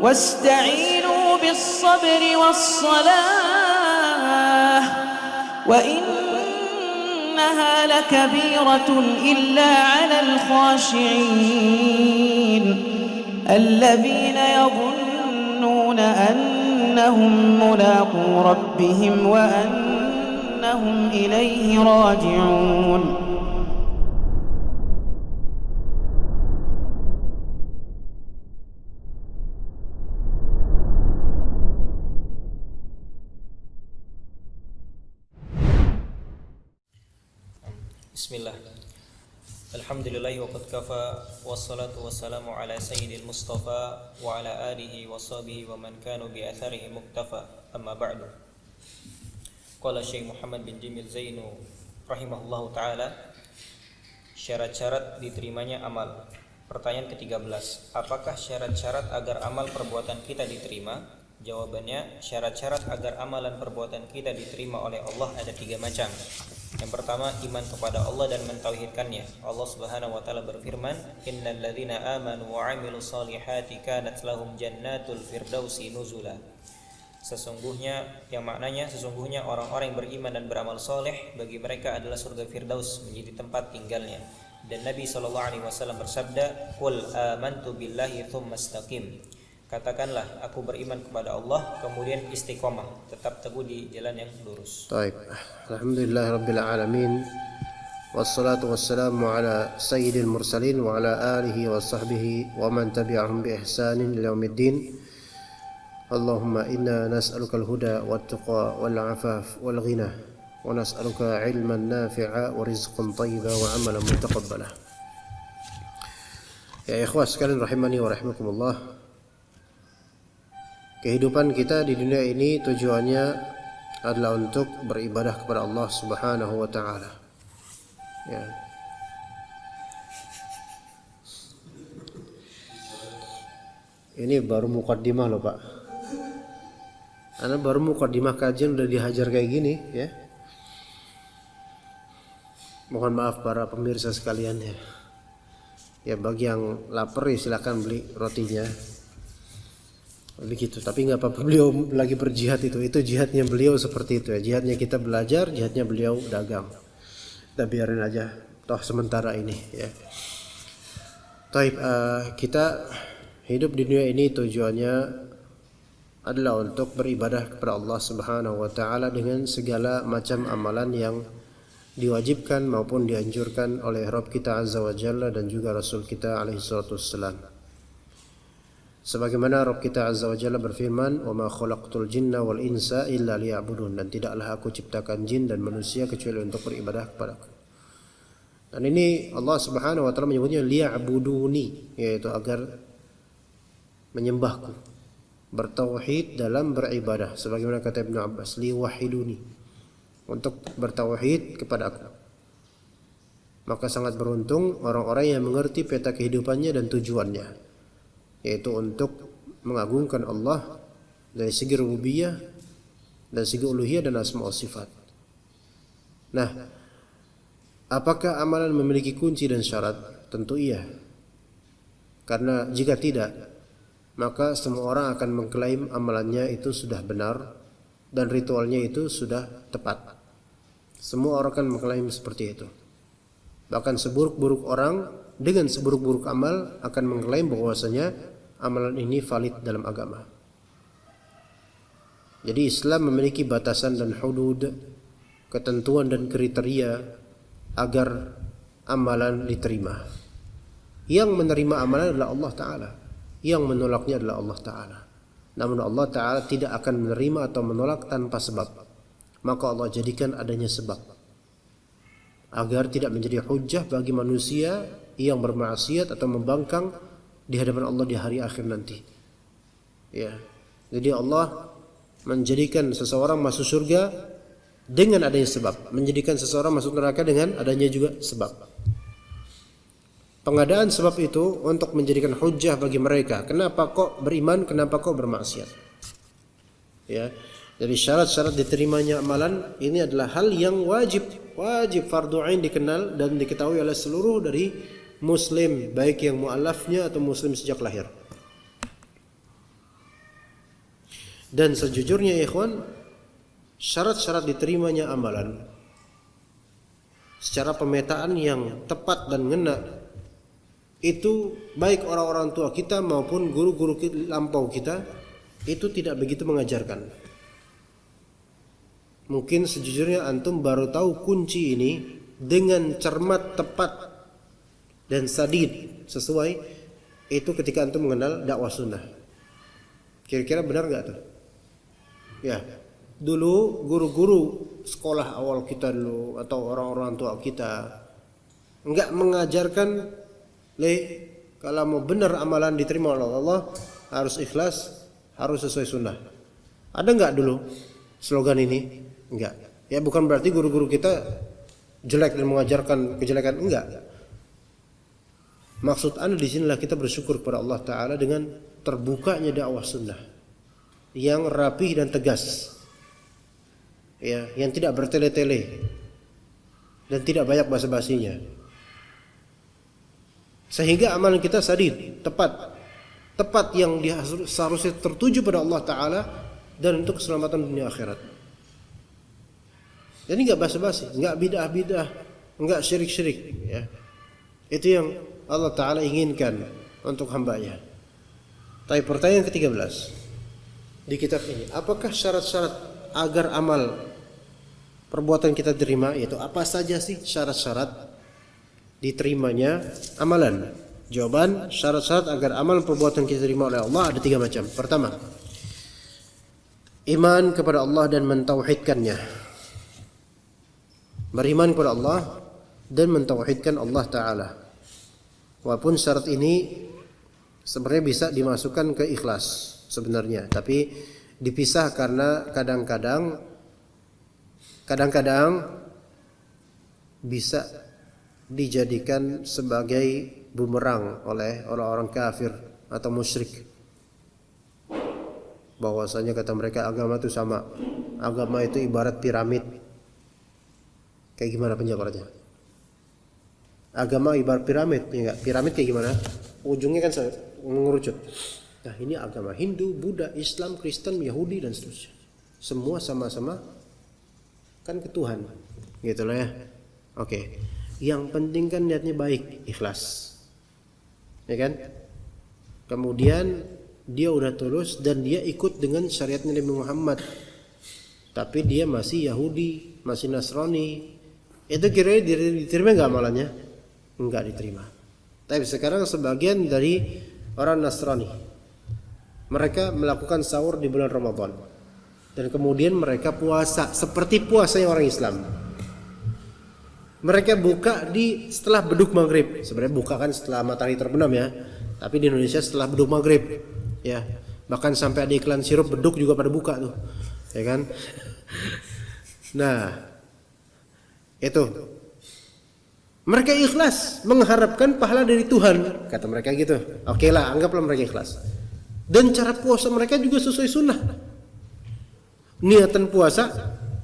واستعينوا بالصبر والصلاة وإنها لكبيرة إلا على الخاشعين الذين يظنون أنهم ملاقو ربهم وأنهم إليه راجعون. Bismillah. Alhamdulillahi wa qad kafa wassalatu wassalamu ala sayyidil mustafa wa ala alihi wa sahbihi wa man kanu bi atharihi muktafa. Amma ba'du. Qala Syekh Muhammad bin Jamil Zainu rahimahullahu taala, syarat-syarat diterimanya amal. Pertanyaan ke-13, apakah syarat-syarat agar amal perbuatan kita diterima? Jawabannya, syarat-syarat agar amalan perbuatan kita diterima oleh Allah ada 3 macam. Yang pertama, iman kepada Allah dan mentauhidkannya. Allah Subhanahu wa taala berfirman, "Innal ladzina amanu wa 'amilus solihati kanat lahum jannatul firdausi nuzula." Sesungguhnya, yang maknanya sesungguhnya orang-orang yang beriman dan beramal soleh bagi mereka adalah surga Firdaus menjadi tempat tinggalnya. Dan Nabi SAW bersabda, "Qul amantu billahi tsumma istaqim." Katakanlah, aku beriman kepada Allah, kemudian istiqomah, tetap teguh di jalan yang lurus. Baik, alhamdulillahirabbil alamin. Wassalatu wassalamu ala sayyidil mursalin wa ala alihi wa sahbihi wa man tabi'ahum bi ihsanin ila yaumiddin. Allahumma inna nas'alukal huda wat tuqa wal afaf wal ghina wa nas'aluka ilman nafi'a wa rizqan thayyiban wa amalan mutaqabbala. Ya ikhwas sekalian rahimani wa rahimakumullah. Kehidupan kita di dunia ini tujuannya adalah untuk beribadah kepada Allah Subhanahu wa taala. Ya. Ini baru mukaddimah loh, Pak. Ana baru mukaddimah kajian udah dihajar kayak gini, ya. Mohon maaf para pemirsa sekalian ya. Ya bagi yang lapar ya silakan beli rotinya. Begitu, tapi nggak apa-apa, beliau lagi berjihad itu jihadnya beliau seperti itu ya, jihadnya kita belajar, jihadnya beliau dagang. Kita biarin aja, toh sementara ini ya. Kita hidup di dunia ini tujuannya adalah untuk beribadah kepada Allah Subhanahu wa taala dengan segala macam amalan yang diwajibkan maupun dianjurkan oleh Rabb kita Azza wa Jalla dan juga Rasul kita alaihi salatu wassalam. Sebagaimana Rabb kita Azza wa Jalla berfirman, "Wa ma khalaqtul jinna wal insa illa liya'budun." Dan tidaklah aku ciptakan jin dan manusia kecuali untuk beribadah kepadaku. Dan ini Allah Subhanahu wa taala menyebutnya liya'buduni, yaitu agar menyembahku, bertauhid dalam beribadah. Sebagaimana kata Ibnu Abbas, liwahiduni, untuk bertauhid kepadaku. Maka sangat beruntung orang-orang yang mengerti peta kehidupannya dan tujuannya, yaitu untuk mengagungkan Allah dari segi rububiyah dan segi uluhiyah dan asma wa sifat. Nah, apakah amalan memiliki kunci dan syarat? Tentu iya. Karena jika tidak, maka semua orang akan mengklaim amalannya itu sudah benar dan ritualnya itu sudah tepat. Semua orang akan mengklaim seperti itu. Bahkan seburuk-buruk orang dengan seburuk-buruk amal akan mengklaim bahwasanya amalan ini valid dalam agama. Jadi Islam memiliki batasan dan hudud, ketentuan dan kriteria agar amalan diterima. Yang menerima amalan adalah Allah Ta'ala, yang menolaknya adalah Allah Ta'ala. Namun Allah Ta'ala tidak akan menerima atau menolak tanpa sebab. Maka Allah jadikan adanya sebab agar tidak menjadi hujjah bagi manusia yang bermaksiat atau membangkang di hadapan Allah di hari akhir nanti. Ya. Jadi Allah menjadikan seseorang masuk surga dengan adanya sebab, menjadikan seseorang masuk neraka dengan adanya juga sebab. Pengadaan sebab itu untuk menjadikan hujjah bagi mereka. Kenapa kok beriman, kenapa kok bermaksiat? Ya. Jadi syarat-syarat diterimanya amalan ini adalah hal yang wajib fardhu ain dikenal dan diketahui oleh seluruh dari muslim, baik yang mu'allafnya atau muslim sejak lahir. Dan sejujurnya ikhwan, syarat-syarat diterimanya amalan secara pemetaan yang tepat dan ngena itu baik orang-orang tua kita maupun guru-guru lampau kita itu tidak begitu mengajarkan. Mungkin sejujurnya antum baru tahu kunci ini dengan cermat, tepat dan sadid sesuai itu ketika antum mengenal dakwah sunnah. Kira-kira benar nggak tuh? Ya, dulu guru-guru sekolah awal kita dulu atau orang-orang tua kita nggak mengajarkan kalau mau benar amalan diterima oleh Allah harus ikhlas, harus sesuai sunnah. Ada nggak dulu slogan ini? Enggak. Ya bukan berarti guru-guru kita jelek dan mengajarkan kejelekan, enggak. Maksud Anda di sinilah kita bersyukur kepada Allah Ta'ala dengan terbukanya dakwah sunnah yang rapih dan tegas, ya, yang tidak bertele-tele dan tidak banyak basa-basinya, sehingga amalan kita sadid, tepat yang seharusnya tertuju pada Allah Ta'ala dan untuk keselamatan dunia akhirat. Jadi nggak basa-basi, nggak bidah-bidah, nggak syirik-syirik, ya. Itu yang Allah Ta'ala inginkan untuk hambanya. Tapi pertanyaan ke-13 di kitab ini, apakah syarat-syarat agar amal perbuatan kita diterima? Yaitu apa saja sih syarat-syarat diterimanya amalan? Jawaban, syarat-syarat agar amal perbuatan kita diterima oleh Allah ada 3 macam. Pertama, iman kepada Allah dan mentauhidkannya. Beriman kepada Allah dan mentauhidkan Allah Ta'ala. Walaupun syarat ini sebenarnya bisa dimasukkan ke ikhlas sebenarnya, tapi dipisah karena kadang-kadang bisa dijadikan sebagai bumerang oleh orang-orang kafir atau musyrik. Bahwasanya kata mereka agama itu sama, agama itu ibarat piramid. Kayak gimana penjabarannya? Agama ibarat piramid, ya enggak? Piramid kayak gimana? Ujungnya kan mengerucut. Nah, ini agama Hindu, Buddha, Islam, Kristen, Yahudi dan seterusnya. Semua sama-sama kan ke Tuhan. Gitu lah ya. Oke. Yang penting kan niatnya baik, ikhlas. Ya kan? Kemudian dia udah tulus dan dia ikut dengan syariat Nabi Muhammad. Tapi dia masih Yahudi, masih Nasrani. Itu kira-kira diterima enggak amalannya? Enggak diterima. Tapi sekarang sebagian dari orang Nasrani, mereka melakukan sahur di bulan Ramadan dan kemudian mereka puasa seperti puasanya orang Islam. Mereka buka setelah beduk maghrib. Sebenarnya buka kan setelah matahari terbenam ya, tapi di Indonesia setelah beduk maghrib, ya. Bahkan sampai ada iklan sirup beduk juga pada buka tuh, ya kan? Nah, itu mereka ikhlas mengharapkan pahala dari Tuhan, kata mereka gitu. Oke lah, anggaplah mereka ikhlas. Dan cara puasa mereka juga sesuai sunnah. Niatan puasa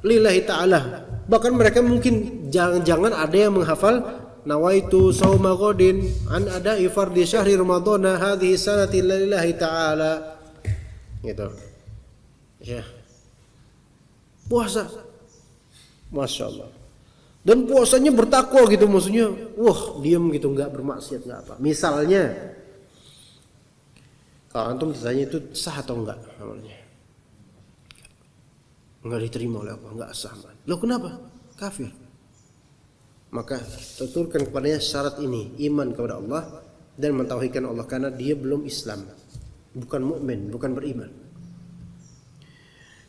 lillahi ta'ala. Bahkan mereka mungkin jangan-jangan ada yang menghafal nawaitu shauma ghadin an ada'i fardhi syahri ramadhana hadhihi sanati lillahi ta'ala. Gitu. Ya. Puasa. Masya Allah. Dan puasanya bertakwa gitu, maksudnya wah diam gitu, nggak bermaksiat, nggak apa. Misalnya kalau antum ditanya itu sah atau enggak amalnya, nggak diterima oleh Allah, nggak sah. Loh kenapa? Kafir. Maka tuturkan kepadanya syarat ini, iman kepada Allah dan mentauhidkan Allah, karena dia belum Islam, bukan mukmin, bukan beriman.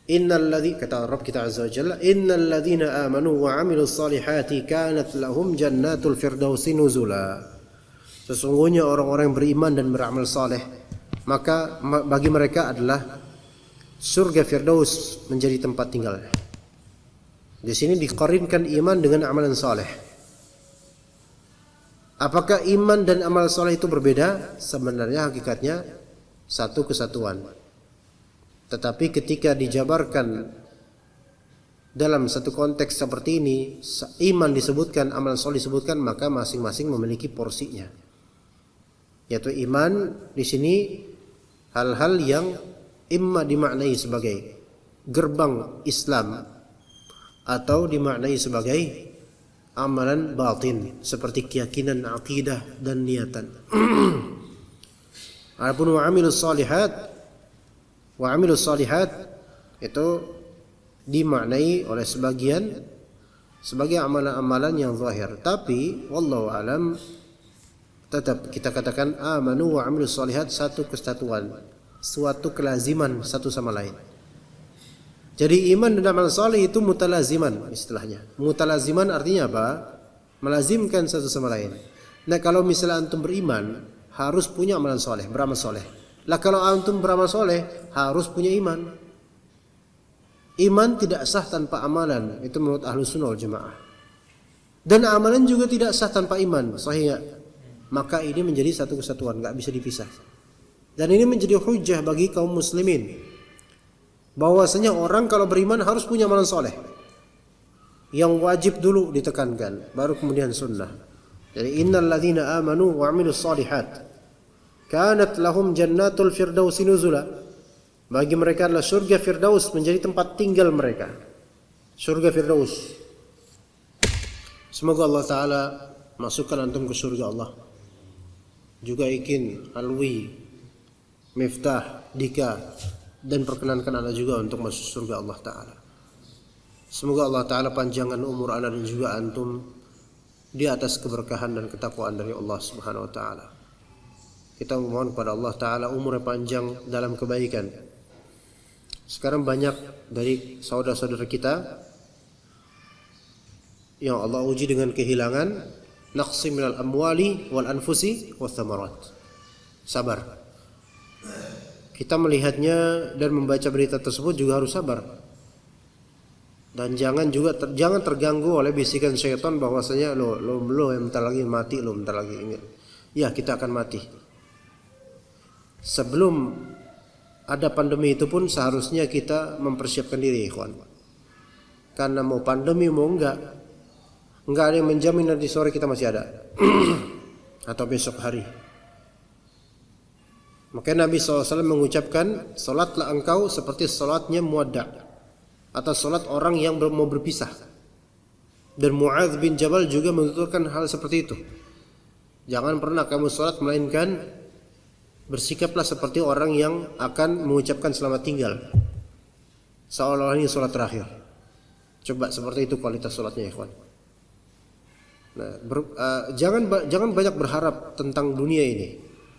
Innalladzi, kata Rabb kita azza wa jalla, innalladzina amanu wa 'amilus solihati kanat lahum jannatul firdausi nuzula. Sesungguhnya orang-orang yang beriman dan beramal saleh, maka bagi mereka adalah surga Firdaus menjadi tempat tinggal. Di sini dikorinkan iman dengan amalan saleh. Apakah iman dan amal saleh itu berbeda? Sebenarnya hakikatnya satu kesatuan. Tetapi ketika dijabarkan dalam satu konteks seperti ini, iman disebutkan, amal saleh disebutkan, maka masing-masing memiliki porsinya. Yaitu iman di sini hal-hal yang imma dimaknai sebagai gerbang Islam atau dimaknai sebagai amalan batin seperti keyakinan, akidah dan niatan. Adapun wa amilus salihat itu dimaknai oleh sebagian sebagai amalan-amalan yang zahir, tapi wallahu alam tetap kita katakan amanu wa amilus salihat satu kesatuan, suatu kelaziman satu sama lain. Jadi iman dan amal saleh itu mutalaziman istilahnya. Mutalaziman artinya apa? Melazimkan satu sama lain. Nah, kalau misalnya antum beriman harus punya amalan saleh, beramal saleh. Lah kalau antum beramal saleh harus punya iman. Iman tidak sah tanpa amalan, itu menurut Ahlus Sunnah wal Jamaah. Dan amalan juga tidak sah tanpa iman, sahih enggak? Maka ini menjadi satu kesatuan, enggak bisa dipisah. Dan ini menjadi hujjah bagi kaum muslimin bahwasanya orang kalau beriman harus punya amalan soleh. Yang wajib dulu ditekankan, baru kemudian sunnah. Jadi innal ladzina amanu wa amilus solihat kanat lahum jannatul firdausi nuzula. Bagi mereka adalah surga Firdaus menjadi tempat tinggal mereka. Surga Firdaus. Semoga Allah Ta'ala masukkan antum ke surga Allah. Juga Ikin, Alwi, Miftah, Dika, dan perkenankan anda juga untuk masuk surga Allah Ta'ala. Semoga Allah Ta'ala panjangkan umur anda dan juga antum di atas keberkahan dan ketakwaan dari Allah Subhanahu Wa Ta'ala. Kita memohon kepada Allah Ta'ala umurnya panjang dalam kebaikan. Sekarang banyak dari saudara-saudara kita yang Allah uji dengan kehilangan, naqsi minal amwali wal anfusi was thamarat. Sabar. Kita melihatnya dan membaca berita tersebut juga harus sabar. Dan jangan terganggu oleh bisikan syaitan bahwasanya lo yang bentar lagi mati, lo bentar lagi ingat. Ya, kita akan mati. Sebelum ada pandemi itu pun seharusnya kita mempersiapkan diri, ikhwan. Karena mau pandemi mau enggak ada yang menjamin nanti sore kita masih ada atau besok hari. Maka Nabi SAW mengucapkan, salatlah engkau seperti salatnya muadda' atau salat orang yang mau berpisah. Dan Mu'adz bin Jabal juga menuturkan hal seperti itu. Jangan pernah kamu salat melainkan bersikaplah seperti orang yang akan mengucapkan selamat tinggal, seolah-olah ini salat terakhir. Coba seperti itu kualitas salatnya, ikhwan. Nah, jangan banyak berharap tentang dunia ini.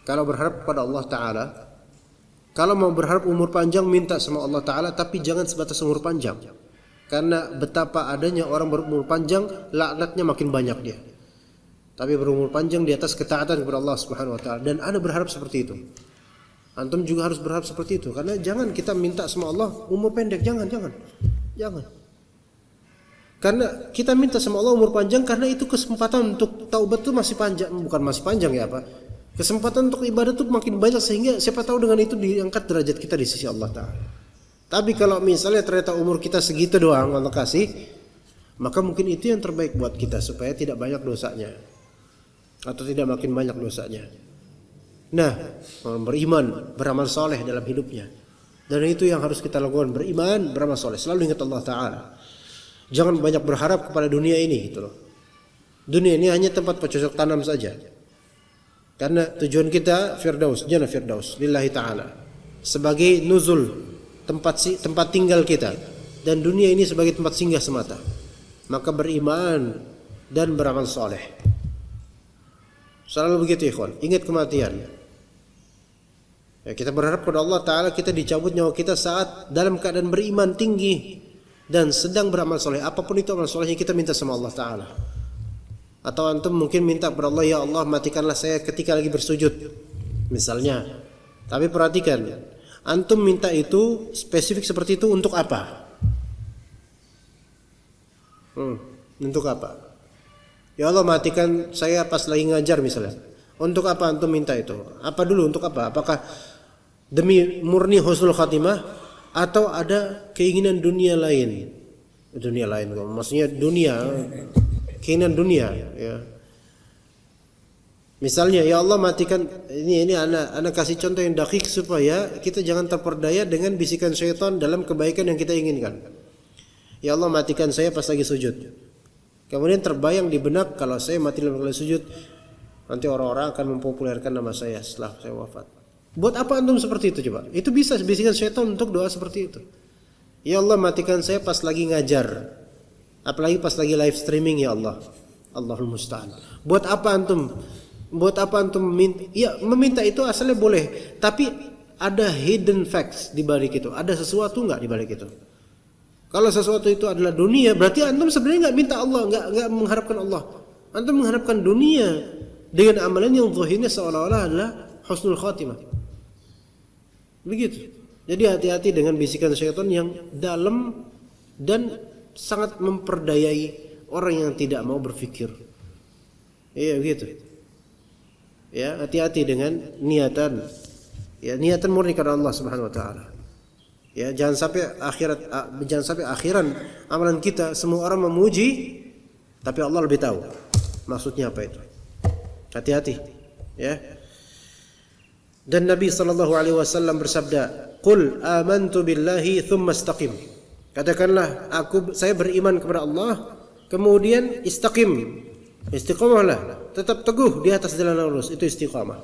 Kalau berharap kepada Allah Ta'ala, kalau mau berharap umur panjang, minta sama Allah Ta'ala, tapi jangan sebatas umur panjang. Karena betapa adanya orang berumur panjang, laknatnya makin banyak dia. Tapi berumur panjang di atas ketaatan kepada Allah Subhanahu Wa Ta'ala. Dan Anda berharap seperti itu. Antum juga harus berharap seperti itu. Karena jangan kita minta sama Allah umur pendek, jangan. Karena kita minta sama Allah umur panjang karena itu kesempatan untuk taubat itu masih panjang, bukan masih panjang ya Pak. Kesempatan untuk ibadah itu makin banyak sehingga siapa tahu dengan itu diangkat derajat kita di sisi Allah Ta'ala. Tapi kalau misalnya ternyata umur kita segitu doang Allah kasih, maka mungkin itu yang terbaik buat kita supaya tidak banyak dosanya atau tidak makin banyak dosanya. Nah, beriman, beramal soleh dalam hidupnya. Dan itu yang harus kita lakukan, beriman, beramal soleh. Selalu ingat Allah Ta'ala. Jangan banyak berharap kepada dunia ini gitu loh. Dunia ini hanya tempat bercocok tanam saja. Karena tujuan kita Firdaus, jannah Firdaus lillahi ta'ala. Sebagai nuzul, tempat tinggal kita. Dan dunia ini sebagai tempat singgah semata. Maka beriman dan beramal soleh. Selalu begitu ikhwan. Ingat kematian. Ya, kita berharap kepada Allah Ta'ala kita dicabut nyawa kita saat dalam keadaan beriman tinggi dan sedang beramal soleh. Apapun itu amal solehnya kita minta sama Allah Ta'ala. Atau antum mungkin minta kepada Allah, ya Allah matikanlah saya ketika lagi bersujud misalnya. Tapi perhatikan, antum minta itu spesifik seperti itu untuk apa? Untuk apa? Ya Allah matikan saya pas lagi ngajar misalnya. Untuk apa antum minta itu? Apa dulu untuk apa? Apakah demi murni husnul khatimah atau ada keinginan dunia lain? Dunia lain, maksudnya dunia, keinginan dunia ya. Misalnya, ya Allah matikan ini anak kasih contoh yang dakik supaya kita jangan terperdaya dengan bisikan syaitan dalam kebaikan yang kita inginkan. Ya Allah matikan saya pas lagi sujud. Kemudian terbayang di benak kalau saya mati dalam keadaan sujud, nanti orang-orang akan mempopulerkan nama saya setelah saya wafat. Buat apa antum seperti itu coba? Itu bisa bisikan syaitan untuk doa seperti itu. Ya Allah matikan saya pas lagi ngajar. Apalagi pas lagi live streaming ya Allah. Allahul musta'an. Buat apa antum meminta? Ya, meminta itu asalnya boleh, tapi ada hidden facts di balik itu. Ada sesuatu enggak di balik itu? Kalau sesuatu itu adalah dunia, berarti antum sebenarnya enggak minta Allah, enggak mengharapkan Allah. Antum mengharapkan dunia dengan amalan yang zahirnya seolah-olah adalah husnul khatimah. Begitu. Jadi hati-hati dengan bisikan syaitan yang dalam dan sangat memperdayai orang yang tidak mau berpikir. Iya begitu. Ya, hati-hati dengan niatan. Ya, niatan murni karena Allah Subhanahu wa taala. Ya, jangan sampai akhiran amalan kita semua orang memuji tapi Allah lebih tahu maksudnya apa itu. Hati-hati, ya. Dan Nabi sallallahu alaihi wasallam bersabda, "Qul amantu billahi tsumma istaqim." Katakanlah, saya beriman kepada Allah, kemudian istaqim. Istiqamahlah, tetap teguh di atas jalan lurus, itu istiqamah.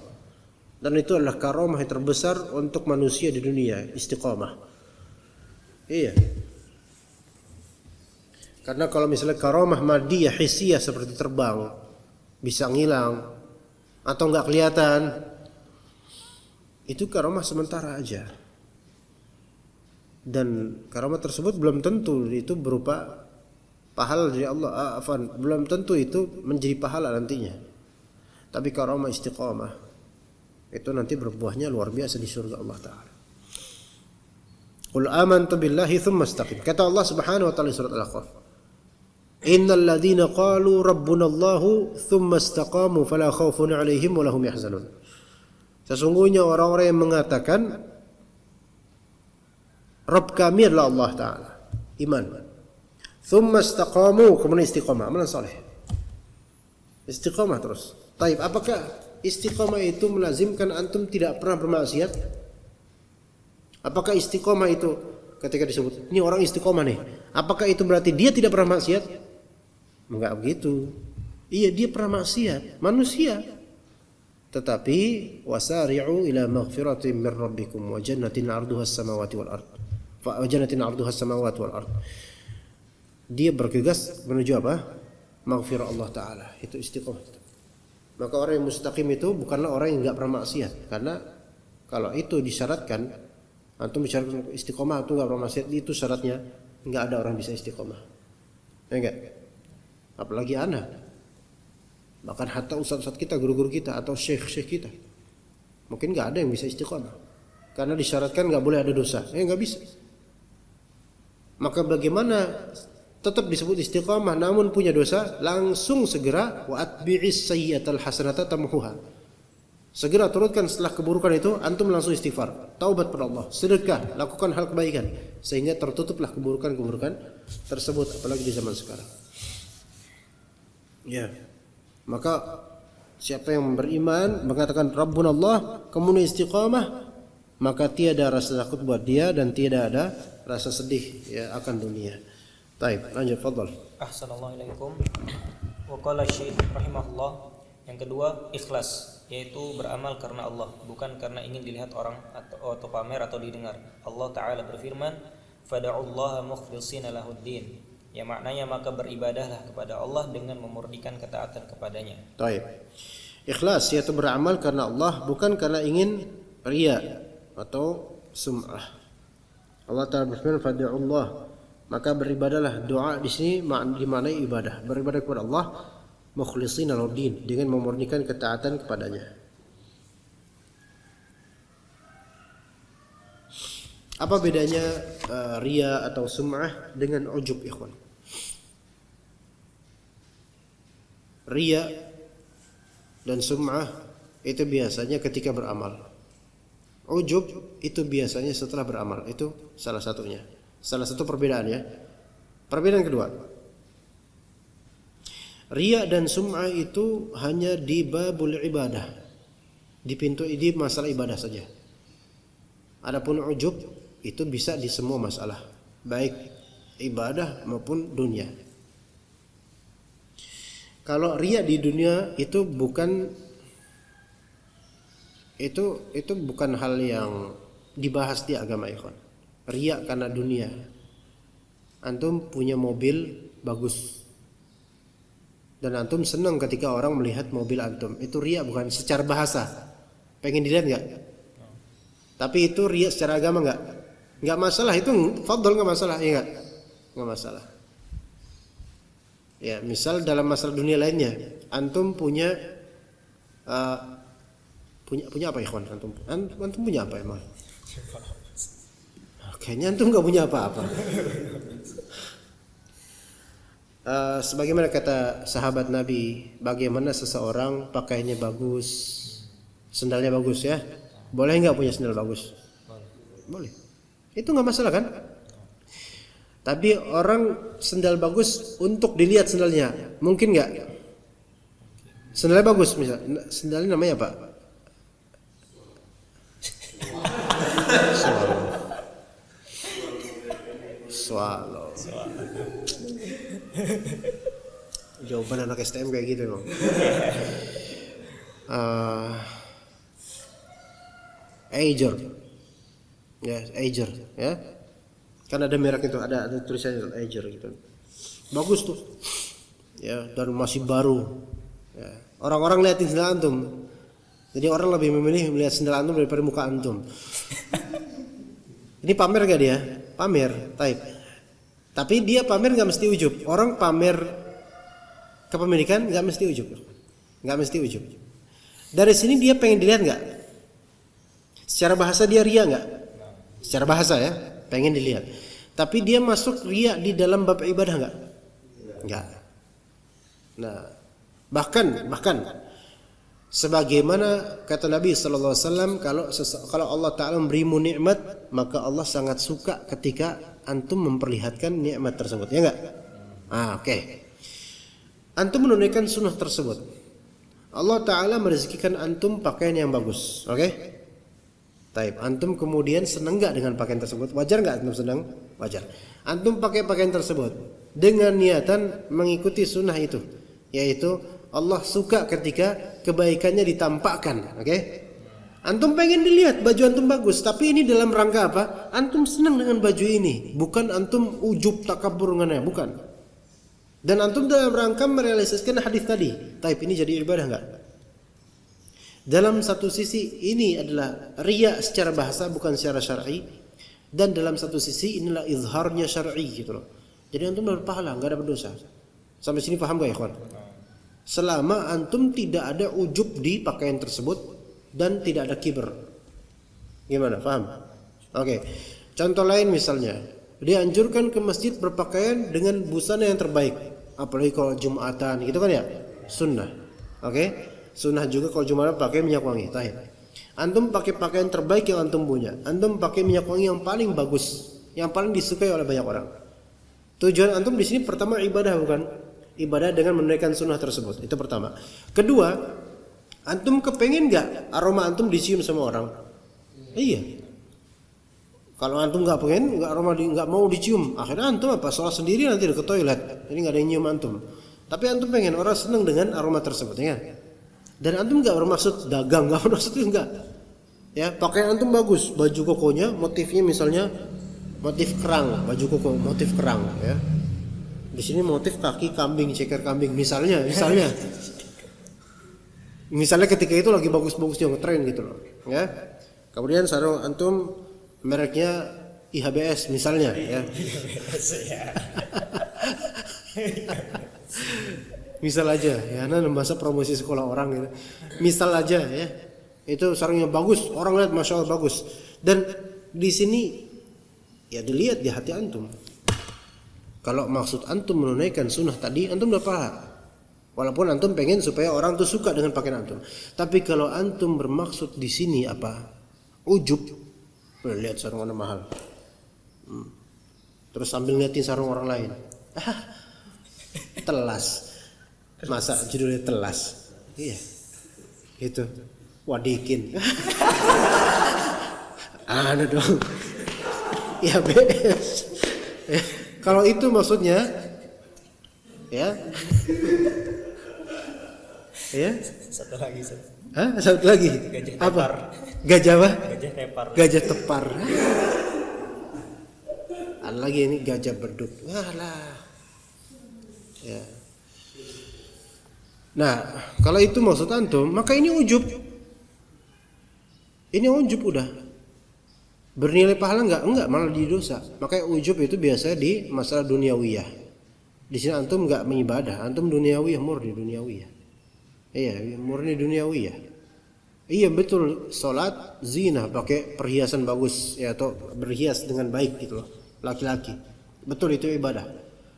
Dan itu adalah karamah yang terbesar untuk manusia di dunia, istiqamah. Iya. Karena kalau misalnya karamah madiyah hissiyah seperti terbang, bisa ngilang atau enggak kelihatan, itu karamah sementara aja. Dan karamah tersebut belum tentu itu berupa pahala dari Allah, belum tentu itu menjadi pahala nantinya. Tapi karamah istiqamah itu nanti berbuahnya luar biasa di surga Allah Ta'ala. Qul amantu billahi tsumma istaqim. Kata Allah Subhanahu wa taala di surat Al-Ahqaf, innal ladzina qalu rabbuna Allahu tsumma istaqamu fala khaufun 'alaihim wa lahum yahzanun. Sesungguhnya orang-orang yang mengatakan Rabb kami adalah Allah Ta'ala, iman. Tsumma istaqamu, kemudian istiqamah, amalan saleh. Istiqamah terus. Taib, apakah istiqamah itu melazimkan antum tidak pernah bermaksiat? Apakah istiqamah itu ketika disebut ini orang istiqamah nih, apakah itu berarti dia tidak pernah maksiat? Enggak begitu. Iya, dia pernah maksiat, manusia. Tetapi wasari'u ila maghfiratin min rabbikum wa jannatin 'arduha as-samawati wal ard. Fa jannatin 'arduha as-samawati wal ard. Dia bergegas menuju apa? Maghfirah Allah Ta'ala. Itu istiqamah. Maka orang yang mustaqim itu bukanlah orang yang enggak pernah maksiat, karena kalau itu disyaratkan, antum bicara istiqomah itu enggak pernah maksiat, itu syaratnya enggak ada orang bisa istiqomah. Ya enggak? Apalagi anak. Bahkan hatta ustaz-ustaz kita, guru-guru kita atau syekh-syekh kita, mungkin enggak ada yang bisa istiqomah. Karena disyaratkan enggak boleh ada dosa. Enggak bisa. Maka bagaimana tetap disebut istiqamah namun punya dosa? Langsung segera wa atbi'is sayyi'atal hasanata tamhuha. Segera turutkan setelah keburukan itu, antum langsung istighfar, taubat pada Allah, sedekah, lakukan hal kebaikan sehingga tertutuplah keburukan-keburukan tersebut, apalagi di zaman sekarang. Ya. Maka siapa yang beriman mengatakan Rabbuna Allah kemudian istiqamah, maka tiada rasa takut buat dia dan tiada ada rasa sedih ya akan dunia. Baik, lanjut, fadhal. Ahsanallahu ilaikum. Wa qala Syekh rahimahullah, yang kedua ikhlas, yaitu beramal karena Allah, bukan karena ingin dilihat orang atau pamer atau didengar. Allah Ta'ala berfirman, fada'ullaha mukhlishina lahuddin, yang maknanya maka beribadahlah kepada Allah dengan memurnikan ketaatan kepadanya. Baik. Ikhlas yaitu beramal karena Allah, bukan karena ingin riya atau sum'ah. Allah Ta'ala berfirman, fada'ullah, maka beribadahlah. Doa di sini dimaknai ibadah, beribadah kepada Allah mukhlishina lahuddin, dengan memurnikan ketaatan kepadanya. Apa bedanya riya atau sum'ah dengan ujub, ikhwan? Riya dan sum'ah itu biasanya ketika beramal. Ujub itu biasanya setelah beramal. Itu salah satunya. Salah satu perbedaan ya. Perbedaan kedua, Riya dan sum'ah itu hanya di babul ibadah, di pintu di masalah ibadah saja. Adapun ujub itu bisa di semua masalah, baik ibadah maupun dunia. Kalau riya di dunia itu bukan hal yang dibahas di agama, ikhwan. Riya karena dunia. Antum punya mobil bagus dan antum senang ketika orang melihat mobil antum. Itu riya bukan secara bahasa. Pengen dilihat enggak? Tapi itu riya secara agama enggak? Enggak masalah, itu fadhol, enggak masalah, ya enggak? Enggak masalah. Ya, misal dalam masalah dunia lainnya, antum punya apa ikhwan? Antum punya apa emang? Kayaknya antum enggak punya apa-apa. Sebagaimana kata sahabat Nabi, bagaimana seseorang pakaiannya bagus, sendalnya bagus ya, boleh nggak punya sendal bagus? Boleh, itu nggak masalah kan? Tapi orang sendal bagus untuk dilihat sendalnya, mungkin nggak? Sendalnya bagus, misal sendalnya namanya apa? Swallow. Jawaban anak STM kayak gitu emang. Ager, ya Ager, ya. Kan ada merek itu, ada tulisannya Ager gitu. Bagus tuh, ya, dan masih baru. Ya. Orang-orang liatin sendal antum, jadi orang lebih memilih melihat sendal antum daripada muka antum. Ini pamer gak dia? Pamer, type. Tapi dia pamer nggak mesti ujub. Orang pamer kepemilikan nggak mesti ujub, nggak mesti ujub. Dari sini dia pengen dilihat nggak? Secara bahasa dia ria nggak? Secara bahasa ya, pengen dilihat. Tapi dia masuk ria di dalam bab ibadah nggak? Nggak. Nah, bahkan sebagaimana kata Nabi Sallallahu Alaihi Wasallam, kalau Allah Taala memberimu nikmat, maka Allah sangat suka ketika antum memperlihatkan nikmat tersebut, ya enggak? Oke. Antum menunaikan sunnah tersebut, Allah Ta'ala merezekikan antum pakaian yang bagus, oke? Taib. Antum kemudian senang enggak dengan pakaian tersebut? Wajar enggak antum senang? Wajar. Antum pakai pakaian tersebut dengan niatan mengikuti sunnah itu, yaitu Allah suka ketika kebaikannya ditampakkan, oke? Antum pengen dilihat baju antum bagus, tapi ini dalam rangka apa? Antum senang dengan baju ini, bukan antum ujub takabur dengannya, bukan. Dan antum dalam rangka merealisasikan hadis tadi. Taib, ini jadi ibadah enggak? Dalam satu sisi ini adalah riya secara bahasa, bukan secara syar'i, dan dalam satu sisi inilah izharnya syar'i gitu loh. Jadi antum dapat pahala, enggak dapat dosa. Sampai sini paham enggak ya, ikhwan? Selama antum tidak ada ujub di pakaian tersebut dan tidak ada kiber. Gimana? Paham? Oke. Contoh lain misalnya, dianjurkan ke masjid berpakaian dengan busana yang terbaik. Apalagi kalau Jumatan, gitu kan ya? Sunnah. Oke? Sunnah juga kalau Jumatan pakai minyak wangi. Tahir. Antum pakai pakaian terbaik yang antum punya. Antum pakai minyak wangi yang paling bagus, yang paling disukai oleh banyak orang. Tujuan antum di sini pertama ibadah, bukan? Ibadah dengan menunaikan sunnah tersebut. Itu pertama. Kedua, antum kepengen nggak aroma antum dicium sama orang? Iya. Kalau antum nggak pengen, nggak mau dicium, akhirnya antum apa? Sholat sendiri nanti ke toilet. Ini nggak ada yang nyium antum. Tapi antum pengen orang senang dengan aroma tersebut, ya. Dan antum nggak bermaksud dagang, nggak bermaksud itu enggak. Ya, pakaian antum bagus, baju kokonya motifnya misalnya motif kerang, baju koko motif kerang, ya. Di sini motif kaki kambing, ceker kambing, misalnya. Misalnya ketika itu lagi bagus-bagusnya ngetren gitu loh, ya. Kemudian sarung antum mereknya IHBS misalnya, ya. Misal aja, ya, nah bahasa promosi sekolah orang gitu. Misal aja, ya. Itu sarungnya bagus, orang lihat masya Allah bagus. Dan di sini ya dilihat di hati antum. Kalau maksud antum menunaikan sunnah tadi, antum dapat pahala. Walaupun antum pengen supaya orang tuh suka dengan pakaian antum. Tapi kalau antum bermaksud di sini apa? Ujub. Lihat sarung mana mahal. Terus sambil ngeliatin sarung orang lain. Telas. Masa judulnya telas? Iya. Itu wadikin. Anu dong. Ya beres. Kalau itu maksudnya ya. Ya. Satu lagi. Hah? Satu lagi. Gajah Apa? tepar. Gajah apa? Gajah tepar. Gajah tepar. Ada lagi ini gajah berduk. Walah. Ya. Nah, kalau itu maksud antum, maka ini ujub. Ini ujub udah. Bernilai pahala enggak? Enggak, malah di dosa. Makanya ujub itu biasanya di masalah duniawiyah. Di sini antum enggak mengibadah, antum duniawiyah, murni duniawiyah. Iya, murni duniawiyah. Iya betul, salat zina pakai perhiasan bagus ya, atau berhias dengan baik gitu loh, laki-laki. Betul itu ibadah.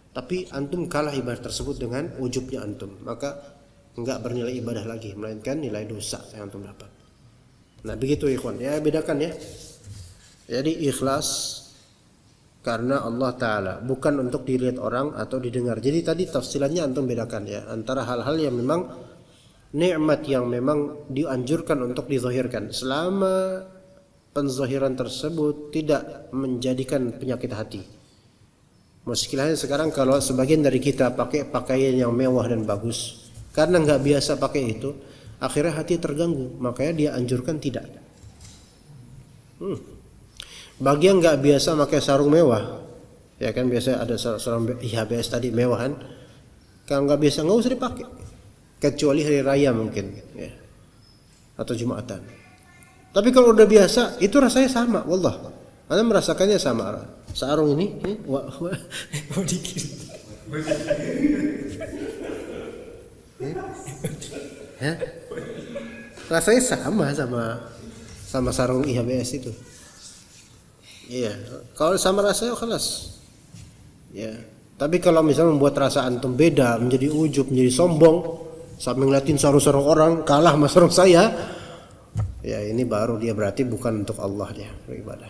Tapi antum kalah ibadah tersebut dengan ujubnya antum, maka enggak bernilai ibadah lagi, melainkan nilai dosa yang antum dapat. Nah, begitu ikhwan. Ya, bedakan ya. Jadi ikhlas karena Allah Ta'ala, bukan untuk dilihat orang atau didengar. Jadi tadi tafsilannya antum bedakan ya, antara hal-hal yang memang nikmat yang memang dianjurkan untuk dizahirkan selama penzahiran tersebut tidak menjadikan penyakit hati. Muskilahnya sekarang kalau sebagian dari kita pakai pakaian yang mewah dan bagus, karena nggak biasa pakai itu, akhirnya hati terganggu, makanya dia anjurkan tidak. Bagi yang nggak biasa pakai sarung mewah, ya kan biasa ada sarung IHBS tadi mewah kan, kalau nggak biasa nggak usah dipakai. Kecuali hari raya mungkin ya, atau Jumatan. Tapi kalau udah biasa itu rasanya sama, wallah. Anda merasakannya sama. Sarung ini dikit. Rasanya sama sarung IHBS itu. Iya, kalau sama rasanya kelas. Ya. Tapi kalau misalnya membuat rasa antum beda, menjadi ujub, menjadi sombong, sampai ngeliatin sarung-sarung orang kalah sama sarung saya, ya ini baru dia berarti bukan untuk Allah dia beribadah.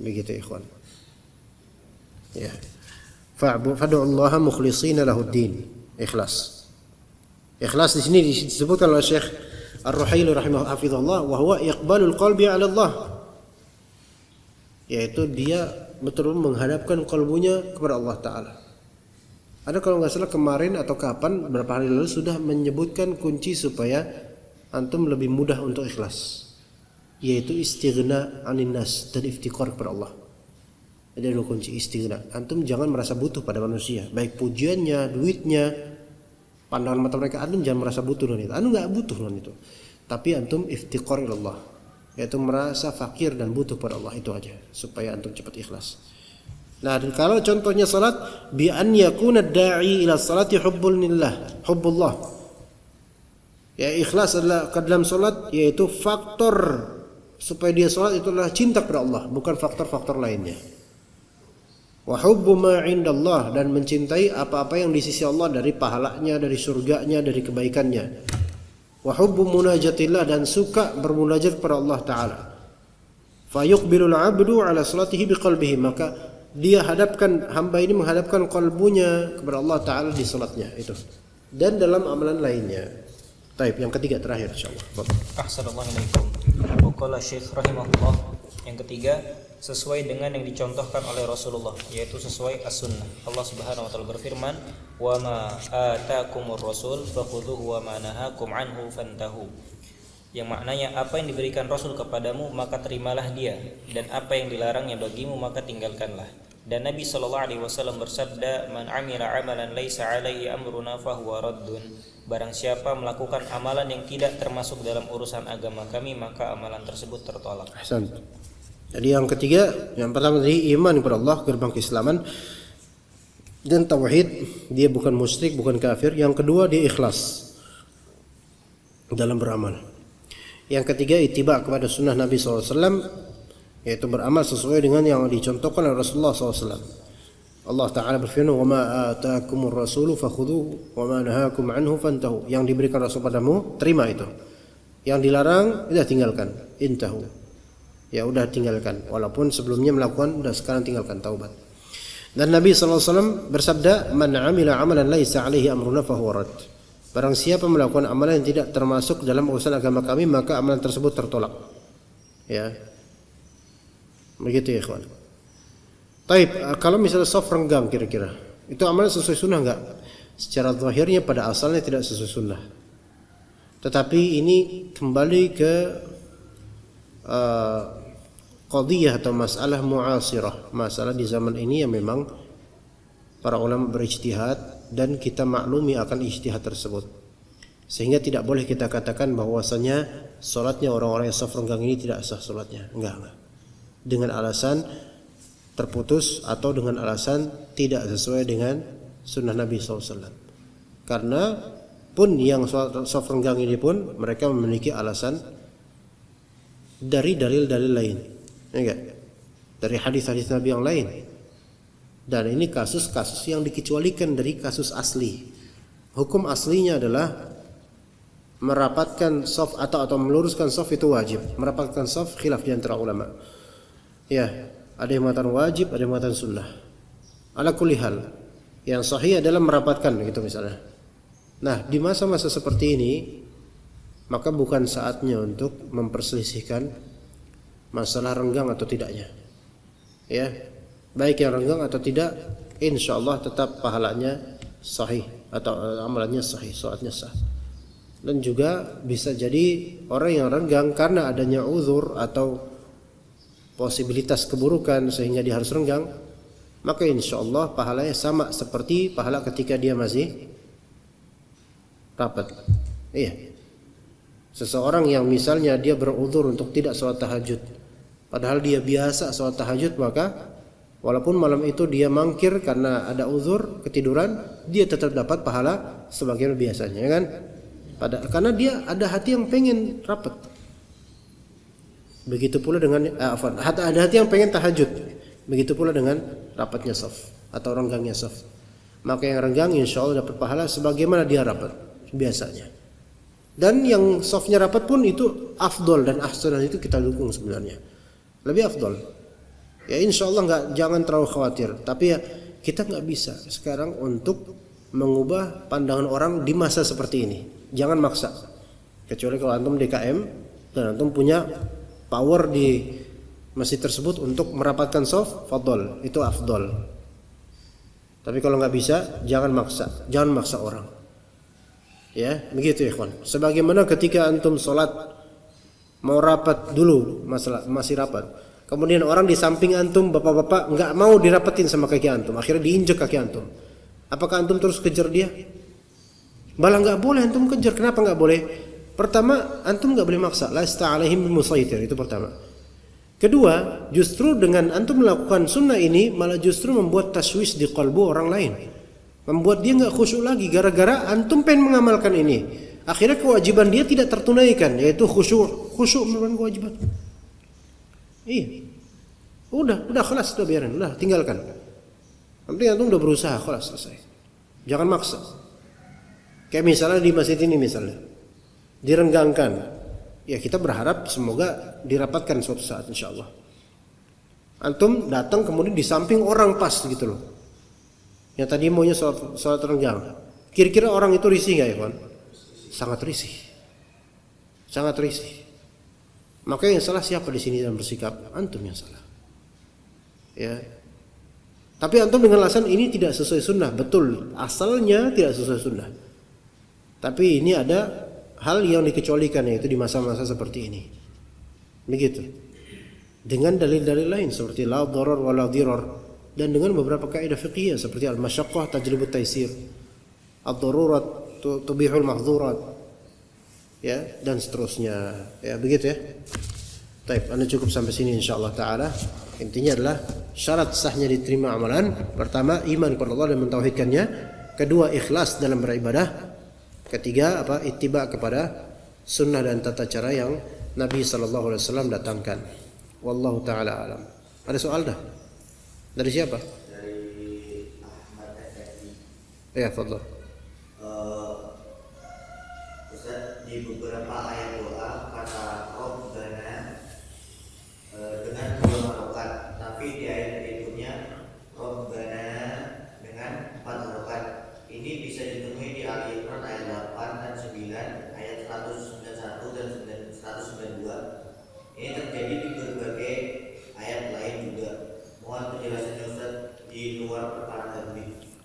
Begitu ikhwan. Ya. Fa'budullaha mukhlishina lahuddin. Ikhlas. Ikhlas di sini disebutkan oleh Syekh Ar-Ruhaili rahimahullah, wa huwa iqbalul qalbi 'ala Allah. Yaitu dia betul-betul menghadapkan kalbunya kepada Allah Ta'ala. Ada kalau nggak salah kemarin atau kapan beberapa hari lalu sudah menyebutkan kunci supaya antum lebih mudah untuk ikhlas, yaitu istighna anin nas dan iftiqar kepada Allah. Ada dua kunci istighna. Antum jangan merasa butuh pada manusia, baik pujiannya, duitnya, pandangan mata mereka. Antum jangan merasa butuh dengan itu. Antum nggak butuh dengan itu. Tapi antum iftiqar ila Allah, yaitu merasa fakir dan butuh pada Allah, itu aja supaya antum cepat ikhlas. Nah, kalau contohnya salat, bi an yakuna da'i ila salati hubbullah. Ya, ikhlas adalah ke dalam salat, yaitu faktor supaya dia salat itu adalah cinta kepada Allah, bukan faktor-faktor lainnya. Wa hubbu ma 'indallah, dan mencintai apa-apa yang di sisi Allah dari pahalanya, dari surganya, dari kebaikannya. Wa hubbu munajatillah, dan suka bermunajat kepada Allah Ta'ala. Fa yuqbilul 'abdu 'ala salatihi biqalbihi, maka dia hadapkan, hamba ini menghadapkan kalbunya kepada Allah Ta'ala di salatnya itu, dan dalam amalan lainnya. Taib, yang ketiga terakhir insyaallah. Assalamualaikum. Waqala Syekh rahimahullah, yang ketiga sesuai dengan yang dicontohkan oleh Rasulullah, yaitu sesuai as-sunnah. Allah Subhanahu wa taala berfirman, "Wa ma ataakumur rasul fakhudhuhu wa ma nahakum anhu fantahu." Yang maknanya, apa yang diberikan Rasul kepadamu maka terimalah dia, dan apa yang dilarangnya bagimu maka tinggalkanlah. Dan Nabi SAW bersabda, "Man 'amila 'amalan laisa 'alaihi amruna fahuwa raddun." Barang siapa melakukan amalan yang tidak termasuk dalam urusan agama kami, maka amalan tersebut tertolak. Ahsan. Jadi yang ketiga, yang pertama tadi iman kepada Allah, gerbang keislaman dan tauhid, dia bukan musyrik, bukan kafir. Yang kedua, dia ikhlas dalam beramal. Yang ketiga, ittiba kepada sunnah Nabi SAW, yaitu beramal sesuai dengan yang dicontohkan oleh Rasulullah SAW. Allah Ta'ala berfirman, "Wa ma ataakumur rasulu fakhudhuhu wa ma nahakum anhu fantahu." Yang diberikan Rasul padamu, terima itu. Yang dilarang, sudah tinggalkan. Intahu. Ya udah tinggalkan. Walaupun sebelumnya melakukan, udah sekarang tinggalkan, taubat. Dan Nabi SAW bersabda, "Man 'amila 'amalan laisa 'alaihi amruna fahuwa rad." Barang siapa melakukan amalan yang tidak termasuk dalam urusan agama kami, maka amalan tersebut tertolak. Ya. Begitu ya, ikhwan. Taib, kalau misalnya soft renggang kira-kira, itu amalan sesuai sunnah enggak? Secara zahirnya pada asalnya tidak sesuai sunnah. Tetapi ini kembali ke qadiyah atau masalah mu'asirah, masalah di zaman ini yang memang para ulama berijtihad dan kita maklumi akan ijtihad tersebut. Sehingga tidak boleh kita katakan bahwasanya salatnya orang-orang yang saf renggang ini tidak sah salatnya. Enggak. Dengan alasan terputus atau dengan alasan tidak sesuai dengan sunnah Nabi SAW. Karena pun yang saf renggang ini pun mereka memiliki alasan dari dalil-dalil lain. Enggak. Dari hadis-hadis Nabi yang lain. Dan ini kasus-kasus yang dikecualikan dari kasus asli. Hukum aslinya adalah merapatkan shaf atau meluruskan shaf itu wajib. Merapatkan shaf khilaf di antara ulama. Ya, ada yang mengatakan wajib, ada yang mengatakan sunnah. Ala kulli hal, yang sahih adalah merapatkan gitu misalnya. Nah, di masa-masa seperti ini maka bukan saatnya untuk memperselisihkan masalah renggang atau tidaknya. Ya, baik yang renggang atau tidak, insyaallah tetap pahalanya sahih atau amalannya sahih, salatnya sah. Dan juga bisa jadi orang yang renggang karena adanya uzur atau posibilitas keburukan sehingga dia harus renggang, maka insyaallah pahalanya sama seperti pahala ketika dia masih rapat. Iya. Seseorang yang misalnya dia beruzur untuk tidak sholat tahajud, padahal dia biasa sholat tahajud, maka walaupun malam itu dia mangkir karena ada uzur ketiduran, dia tetap dapat pahala sebagaimana biasanya, kan? Karena dia ada hati yang pengen rapat. Begitu pula dengan ada hati yang pengen tahajud. Begitu pula dengan rapatnya shaf atau renggangnya shaf. Maka yang renggang insyaallah dapat pahala sebagaimana dia rapat biasanya. Dan yang shafnya rapat pun itu afdol dan ahsan, itu kita dukung sebenarnya. Lebih afdol. Ya insyaallah jangan terlalu khawatir. Tapi ya kita nggak bisa sekarang untuk mengubah pandangan orang di masa seperti ini. Jangan maksa. Kecuali kalau antum DKM dan antum punya power di masjid tersebut untuk merapatkan shaf, fadol, itu afdol. Tapi kalau nggak bisa, jangan maksa orang. Ya, begitu ya, ikhwan. Sebagaimana ketika antum sholat mau rapat dulu, masih rapat. Kemudian orang di samping antum, bapak-bapak nggak mau dirapetin sama kaki antum, akhirnya diinjek kaki antum. Apakah antum terus kejar dia? Malah nggak boleh antum kejar. Kenapa nggak boleh? Pertama, antum nggak boleh maksa. Lasta alaihim bimusaitir, itu pertama. Kedua, justru dengan antum melakukan sunnah ini malah justru membuat taswis di kalbu orang lain, membuat dia nggak khusyuk lagi gara-gara antum pengen mengamalkan ini. Akhirnya kewajiban dia tidak tertunaikan, yaitu khusyuk merupakan kewajiban. Iya, udah kelas, udah biarin, udah tinggalkan. Nanti antum udah berusaha, kelas selesai. Jangan maksa. Kayak misalnya di masjid ini misalnya direnggangkan, ya kita berharap semoga dirapatkan suatu saat insyaallah. Antum datang kemudian di samping orang pas gitu loh, yang tadi maunya sholat renggang. Kira-kira orang itu risih nggak ya kawan? Sangat risih. Maka yang salah siapa di sini dalam bersikap? Antum yang salah. Ya. Tapi antum dengan alasan ini tidak sesuai sunnah, betul. Asalnya tidak sesuai sunnah. Tapi ini ada hal yang dikecualikan, yaitu di masa-masa seperti ini. Begitu. Dengan dalil-dalil lain seperti la dharar wa la dhirar, dan dengan beberapa kaidah fiqhiyah seperti al-masyaqqah tajlibut taysir, ad-darurat tubihul mahdzurat, ya, dan seterusnya. Ya, begitu ya. Baik, Anda cukup sampai sini insyaallah taala. Intinya adalah syarat sahnya diterima amalan, pertama iman kepada Allah dan mentauhidkannya, kedua ikhlas dalam beribadah, ketiga ittiba kepada sunnah dan tata cara yang Nabi sallallahu alaihi wasallam datangkan. Wallahu taala alam. Ada soal dah? Dari siapa? Dari Ahmad Effendi. Ya, fadhil. Ustaz, di beberapa ayat doa kata Rabbana dengan dua harokat, tapi di ayat berikutnya Rabbana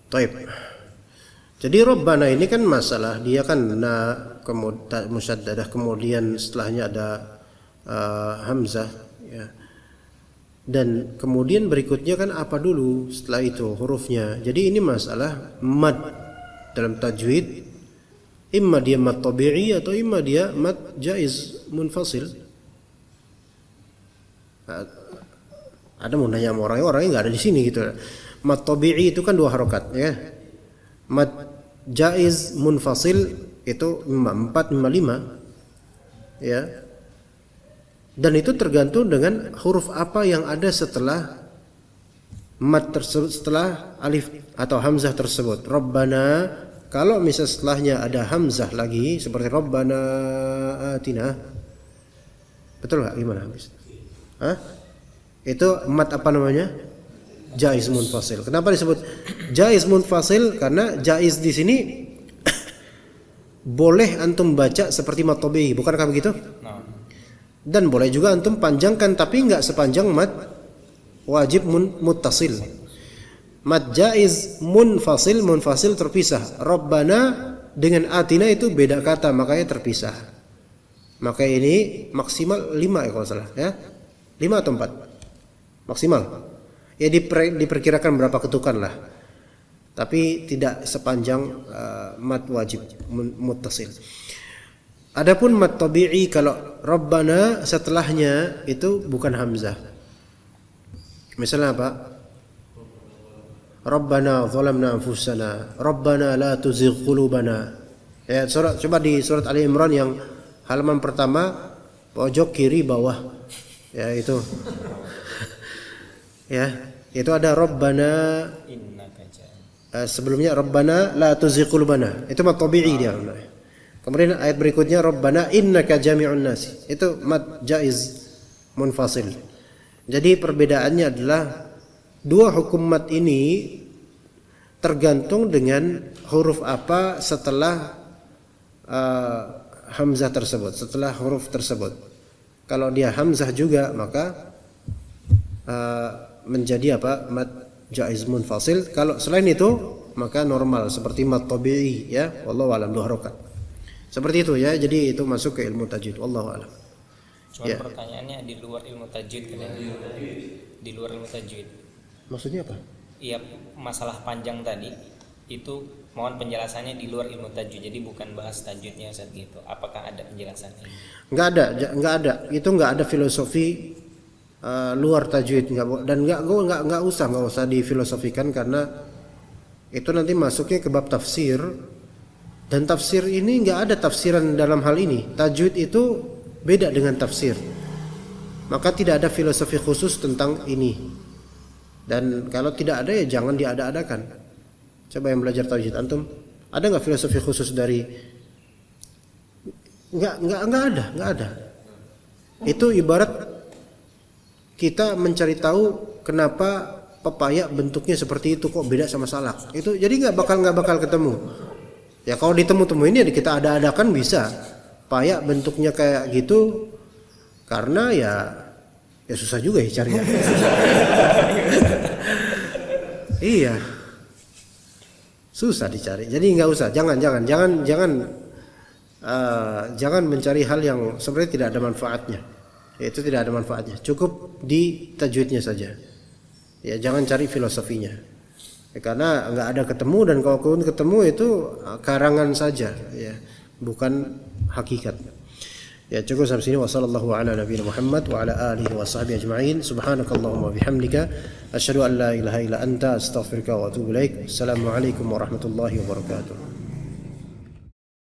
Taib. Jadi Rabbana ini kan masalah dia kan kemudian musyaddadah, kemudian setelahnya ada hamzah, ya. Dan kemudian berikutnya kan apa dulu setelah itu hurufnya. Jadi ini masalah mad dalam tajwid, imma dia mad tabi'i atau imma dia mad jaiz munfasil. Ada mau nanya sama orangnya nggak ada di sini gitu. Mad tabi'i itu kan 2 harokat, ya. Mad jaiz munfasil itu 4, 5, ya. Dan itu tergantung dengan huruf apa yang ada setelah mad tersebut, setelah alif atau hamzah tersebut. Rabbana, kalau misal setelahnya ada hamzah lagi seperti Rabbana atina, betul nggak? Gimana habis? Itu mad apa namanya? Jaiz munfasil. Kenapa disebut jaiz munfasil? Karena jaiz di sini boleh antum baca seperti mad tabi'i, bukankah begitu? Dan boleh juga antum panjangkan, tapi enggak sepanjang mad wajib muttasil. Mad jaiz munfasil, munfasil terpisah. Rabbana dengan atina itu beda kata, makanya terpisah. Maka ini maksimal 5 ya kalau salah, ya. 5 atau 4? Maksimal. Ya diperkirakan berapa ketukan lah. Tapi tidak sepanjang mad wajib muttasil. Adapun mad tabi'i, kalau Rabbana setelahnya itu bukan hamzah. Misalnya apa? Rabbana zalamna anfusana, Rabbana la tuzigh qulubana. Ya, coba di surat Ali Imran yang halaman pertama pojok kiri bawah. Ya itu. Ya, itu ada Rabbana sebelumnya Rabbana la tuzigh qulubana. Itu mad tabi'i dia. Kemudian ayat berikutnya Rabbana innaka jami'un nas. Itu mad jaiz munfasil. Jadi perbedaannya adalah 2 hukum mad ini tergantung dengan huruf apa setelah hamzah tersebut, setelah huruf tersebut. Kalau dia hamzah juga maka menjadi apa? Mad jaiz munfasil. Kalau selain itu maka normal seperti mad tabi'i, ya. Wallahu a'lam, 2 harokat. Seperti itu, ya. Jadi itu masuk ke ilmu tajwid. Wallahu a'lam. Cuma pertanyaannya di luar ilmu tajwid kan? Di luar ilmu tajwid. Maksudnya apa? Iya, masalah panjang tadi itu mohon penjelasannya di luar ilmu tajwid. Jadi bukan bahas tajwidnya saat gitu. Apakah ada penjelasannya? Enggak ada. Itu enggak ada filosofi luar tajwid, dan enggak usah difilosofikan, karena itu nanti masuknya ke bab tafsir, dan tafsir ini enggak ada tafsiran dalam hal ini. Tajwid itu beda dengan tafsir, maka tidak ada filosofi khusus tentang ini, dan kalau tidak ada ya jangan diada-adakan. Coba yang belajar tajwid antum, ada enggak filosofi khusus dari? Enggak ada. Itu ibarat kita mencari tahu kenapa pepaya bentuknya seperti itu, kok beda sama salak. Itu jadi nggak bakal ketemu. Ya kalau ditemu-temuin ya kita ada-adakan bisa. Pepaya bentuknya kayak gitu karena ya susah juga ya cari. Iya. Susah dicari. Jadi nggak usah. Jangan mencari hal yang sebenarnya tidak ada manfaatnya. Itu tidak ada manfaatnya. Cukup di tajwidnya saja. Ya, jangan cari filosofinya. Ya, karena nggak ada ketemu, dan kalau ketemu itu karangan saja, ya, bukan hakikat. Ya, cukup sampai sini. Wassallallahu ala nabiyina Muhammad wa ala alihi wa sahbihi ajma'in. Subhanakallahumma bihamdika asyhadu an la ilaha illa anta astaghfiruka wa atubu ilaik. Assalamualaikum warahmatullahi wabarakatuh.